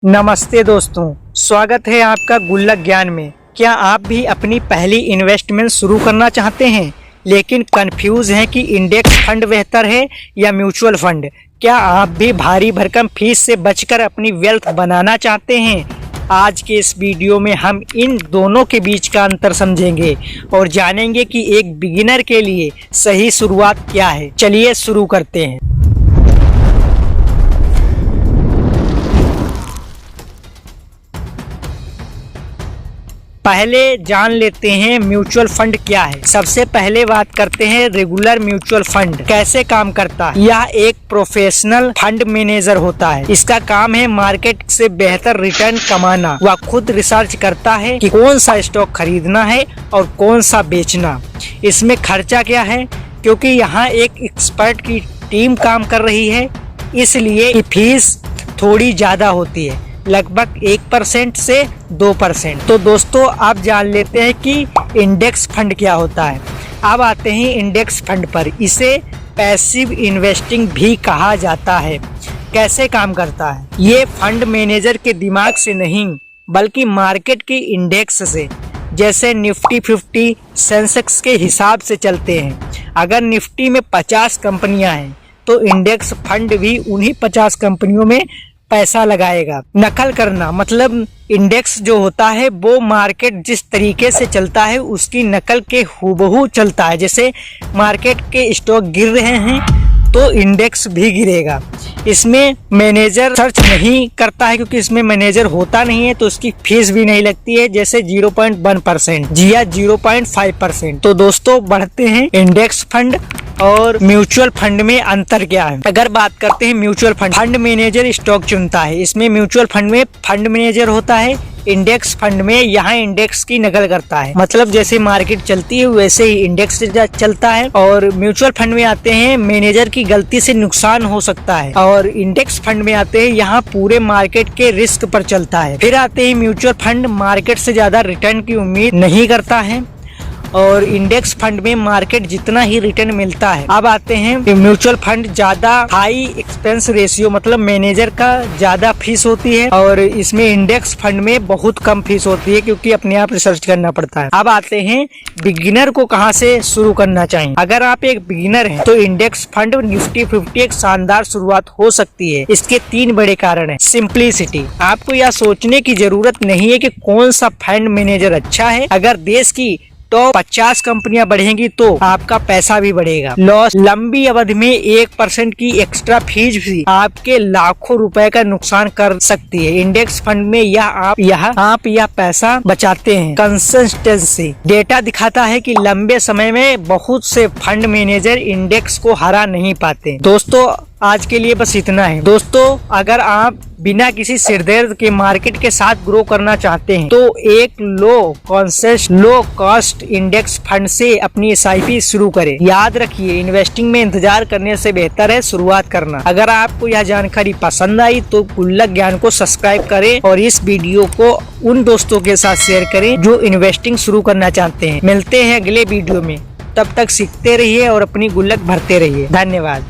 नमस्ते दोस्तों, स्वागत है आपका गुल्लक ज्ञान में। क्या आप भी अपनी पहली इन्वेस्टमेंट शुरू करना चाहते हैं लेकिन कंफ्यूज हैं कि इंडेक्स फंड बेहतर है या म्यूचुअल फंड? क्या आप भी भारी भरकम फीस से बचकर अपनी वेल्थ बनाना चाहते हैं? आज के इस वीडियो में हम इन दोनों के बीच का अंतर समझेंगे और जानेंगे कि एक बिगिनर के लिए सही शुरुआत क्या है। चलिए शुरू करते हैं। पहले जान लेते हैं म्यूचुअल फंड क्या है। सबसे पहले बात करते हैं रेगुलर म्यूचुअल फंड कैसे काम करता है। यह एक प्रोफेशनल फंड मैनेजर होता है। इसका काम है मार्केट से बेहतर रिटर्न कमाना। वह खुद रिसर्च करता है कि कौन सा स्टॉक खरीदना है और कौन सा बेचना। इसमें खर्चा क्या है, क्योंकि यहाँ एक एक्सपर्ट की टीम काम कर रही है, इसलिए फीस थोड़ी ज्यादा होती है, लगभग 1% से 2%। तो दोस्तों आप जान लेते हैं कि इंडेक्स फंड क्या होता है। अब आते हैं इंडेक्स फंड पर। इसे पैसिव इन्वेस्टिंग भी कहा जाता है। कैसे काम करता है? ये फंड मैनेजर के दिमाग से नहीं बल्कि मार्केट के इंडेक्स से, जैसे निफ्टी 50 सेंसेक्स के हिसाब से चलते हैं। अगर निफ्टी में 50 कंपनियां हैं तो इंडेक्स फंड भी उन्हीं 50 कंपनियों में पैसा लगाएगा। नकल करना मतलब इंडेक्स जो होता है वो मार्केट जिस तरीके से चलता है उसकी नकल के हूबहू चलता है। जैसे मार्केट के स्टॉक गिर रहे हैं तो इंडेक्स भी गिरेगा। इसमें मैनेजर सर्च नहीं करता है, क्योंकि इसमें मैनेजर होता नहीं है, तो उसकी फीस भी नहीं लगती है, जैसे 0.1% या 0.5%। तो दोस्तों बढ़ते हैं इंडेक्स फंड और म्यूचुअल फंड में अंतर क्या है। अगर बात करते हैं mutual fund, fund manager stock चुनता है। इसमें म्यूचुअल फंड में फंड मैनेजर होता है। इंडेक्स फंड में यहाँ इंडेक्स की नकल करता है, मतलब जैसे मार्केट चलती है वैसे ही इंडेक्स चलता है। और म्यूचुअल फंड में आते हैं मैनेजर की गलती से नुकसान हो सकता है, और इंडेक्स फंड में आते हैं यहाँ पूरे मार्केट के रिस्क पर चलता है। फिर आते हैं म्यूचुअल फंड मार्केट से ज्यादा रिटर्न की उम्मीद नहीं करता है, और इंडेक्स फंड में मार्केट जितना ही रिटर्न मिलता है। अब आते हैं म्यूचुअल फंड ज्यादा हाई एक्सपेंस रेशियो, मतलब मैनेजर का ज्यादा फीस होती है, और इसमें इंडेक्स फंड में बहुत कम फीस होती है, क्योंकि अपने आप रिसर्च करना पड़ता है। अब आते हैं बिगिनर को कहां से शुरू करना चाहिए। अगर आप एक बिगिनर हैं तो इंडेक्स फंड निफ्टी 50 एक शानदार शुरुआत हो सकती है। इसके 3 बड़े कारण हैं। सिंप्लिसिटी, आपको यह सोचने की जरूरत नहीं है कि कौन सा फंड मैनेजर अच्छा है। अगर देश की तो 50 कंपनियां बढ़ेंगी तो आपका पैसा भी बढ़ेगा। लॉस, लंबी अवधि में 1% की एक्स्ट्रा फीस भी आपके लाखों रुपए का नुकसान कर सकती है। इंडेक्स फंड में आप यह पैसा बचाते हैं। कंसिस्टेंसी, डेटा दिखाता है कि लंबे समय में बहुत से फंड मैनेजर इंडेक्स को हरा नहीं पाते। दोस्तों आज के लिए बस इतना है। दोस्तों अगर आप बिना किसी सिरदर्द के मार्केट के साथ ग्रो करना चाहते हैं तो एक लो कॉस्ट इंडेक्स फंड से अपनी SIP शुरू करें। याद रखिए, इन्वेस्टिंग में इंतजार करने से बेहतर है शुरुआत करना। अगर आपको यह जानकारी पसंद आई तो गुल्लक ज्ञान को सब्सक्राइब करें और इस वीडियो को उन दोस्तों के साथ शेयर करें जो इन्वेस्टिंग शुरू करना चाहते हैं। मिलते हैं अगले वीडियो में, तब तक सीखते रहिए और अपनी गुल्लक भरते रहिए। धन्यवाद।